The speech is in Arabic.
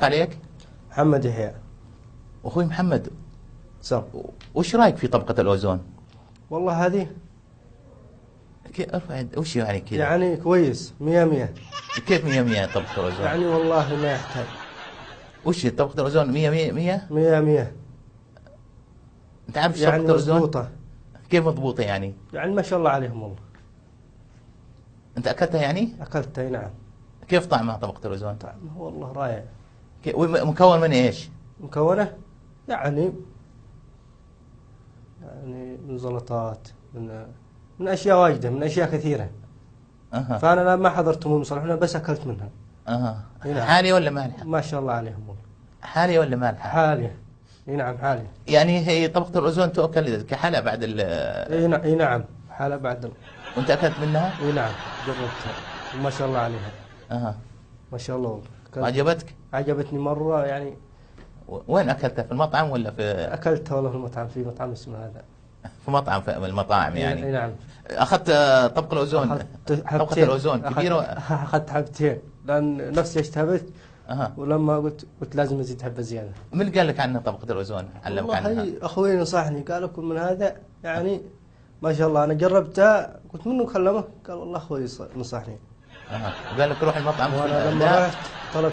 عليك؟ محمد يحيى. اخوي محمد، سم. وش رايك في طبقة الاوزون؟ والله هذه ارفع وش يعني كذا؟ يعني كويس 100. كيف 100 طبقة الاوزون؟ يعني والله ما يحتاج. وش طبقة الاوزون 100 100؟ 100. انت عارف يعني طبقة الاوزون؟ مضبوطة. كيف مضبوطة يعني؟ يعني ما شاء الله عليهم والله. انت اكلتها يعني؟ أكلتها نعم. كيف طعمها طبقة الاوزون؟ طعمها والله رائع. مكون من ايش؟ مكونة يعني من زلطات، من أشياء واجدة، من أشياء كثيرة. اها. فأنا ما حضرتهم صراحة، أنا بس أكلت منها. اها. نعم. حالية ولا مالحة؟ ما شاء الله عليهم والله. حالية ولا مالحة؟ حالية. نعم حالية. يعني هي طبقة الاوزون تؤكل كحلى بعد اي نعم حالة بعد وانت اكلت منها؟ اي نعم جربتها وما شاء الله عليها. اها. ما شاء الله والله. وعجبتك؟ عجبتني مرة يعني. وين اكلتها، في المطعم ولا في؟ أكلتها والله في المطعم، في مطعم اسمه هذا. في مطعم من المطاعم يعني؟ اي نعم. اخذت طبق الاوزون؟ أخذت طبقة حبتين. الاوزون كبيرة أخذت حبتين لأن نفسي اشتهبت. اها. ولما قلت لازم أزيد حبة زيادة. من اللي قال لك عنها طبقة الاوزون؟ علمك عنها؟ والله أخوي نصحني قال كل من هذا يعني ما شاء الله. أنا جربتها قلت منه كلمه قال والله أخوي نصحني. اها. قال لك روح المطعم وأنا لما لا. رحت طلبت